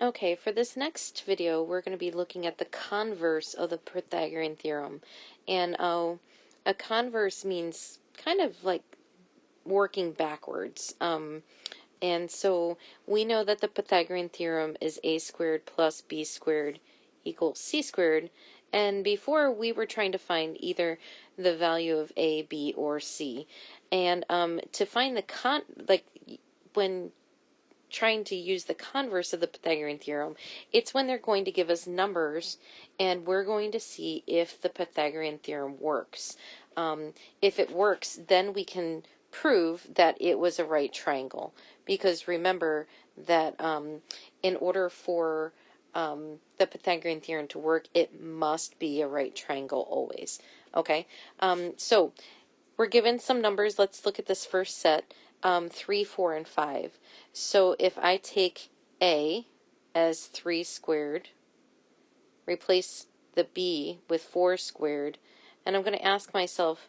Okay, for this next video, we're going to be looking at the converse of the Pythagorean theorem. And a converse means kind of like working backwards. And so we know that the Pythagorean theorem is a squared plus b squared equals c squared. And before we were trying to find either the value of a, b, or c. And to find the when trying to use the converse of the Pythagorean theorem, it's when they're going to give us numbers and we're going to see if the Pythagorean theorem works. If it works, then we can prove that it was a right triangle, because remember that in order for the Pythagorean theorem to work, it must be a right triangle always. Okay, so we're given some numbers. Let's look at this first set. 3, 4, and 5. So if I take a as 3 squared, replace the b with 4 squared, and I'm going to ask myself,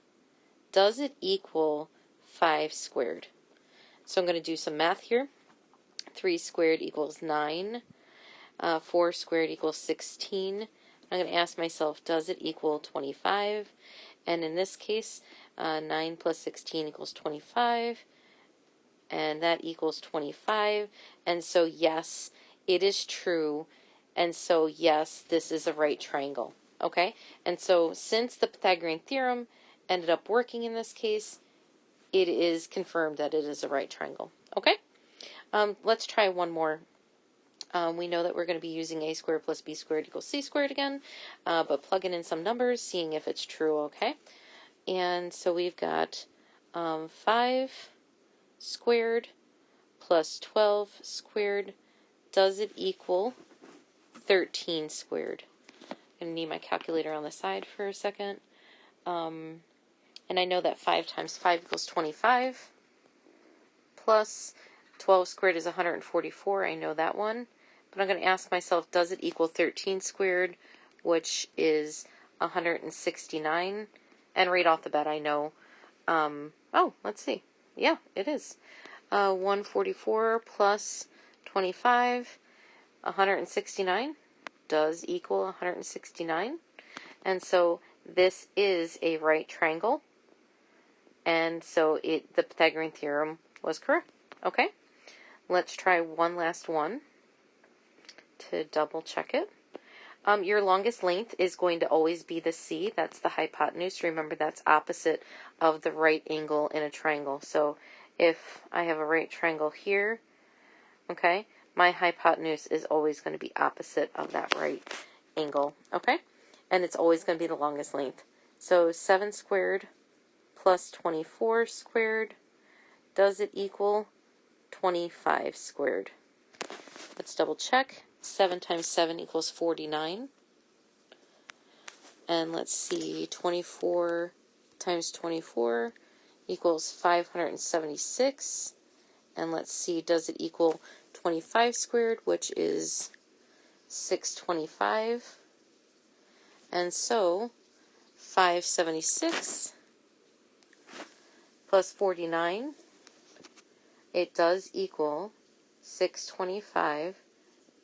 does it equal 5 squared? So I'm going to do some math here. 3 squared equals 9. 4 squared equals 16. I'm going to ask myself, does it equal 25? And in this case, 9 plus 16 equals 25. And that equals 25, and so yes, it is true, and so yes, this is a right triangle, okay? And so since the Pythagorean theorem ended up working in this case, it is confirmed that it is a right triangle, okay? Let's try one more. We know that we're going to be using a squared plus b squared equals c squared again, but plugging in some numbers, seeing if it's true, okay? And so we've got 5 squared plus 12 squared, does it equal 13 squared? I'm going to need my calculator on the side for a second. And I know that 5 times 5 equals 25, plus 12 squared is 144, I know that one. But I'm going to ask myself, does it equal 13 squared, which is 169? And right off the bat, I know, oh, let's see. Yeah, it is. 144 plus 25, 169, does equal 169. And so this is a right triangle. And so the Pythagorean theorem was correct. Okay, let's try one last one to double check it. Your longest length is going to always be the C. That's the hypotenuse. Remember, that's opposite of the right angle in a triangle. So if I have a right triangle here, okay, my hypotenuse is always going to be opposite of that right angle, okay? And it's always going to be the longest length. So 7 squared plus 24 squared, does it equal 25 squared? Let's double check. 7 times 7 equals 49. And let's see, 24 times 24 equals 576. And let's see, does it equal 25 squared, which is 625. And so 576 plus 49, it does equal 625,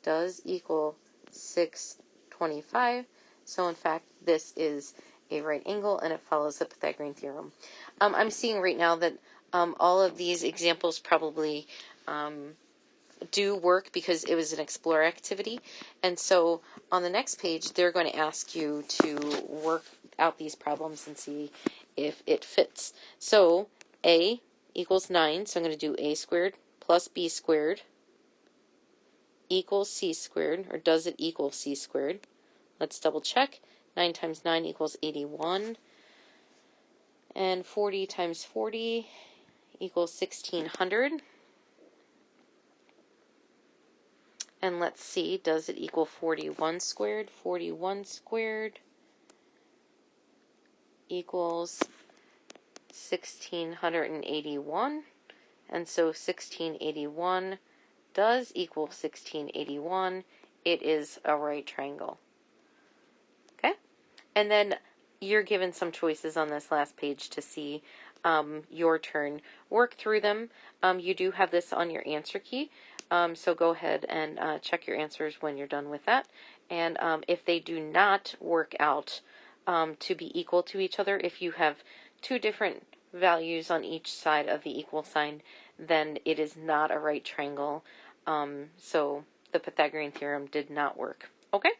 does equal 625. So in fact, this is a right angle and it follows the Pythagorean theorem. I'm seeing right now that all of these examples probably do work because it was an explore activity. And so on the next page, they're going to ask you to work out these problems and see if it fits. So a equals 9, so I'm going to do a squared plus b squared equals c squared, or does it equal c squared? Let's double check. 9 times 9 equals 81. And 40 times 40 equals 1600. And let's see, does it equal 41 squared? 41 squared equals 1681. And so 1681 does equal 1681. It is a right triangle. Okay? And then you're given some choices on this last page to see your turn. Work through them. You do have this on your answer key. So go ahead and check your answers when you're done with that. And if they do not work out to be equal to each other, if you have two different values on each side of the equal sign, then it is not a right triangle. So the Pythagorean theorem did not work. Okay?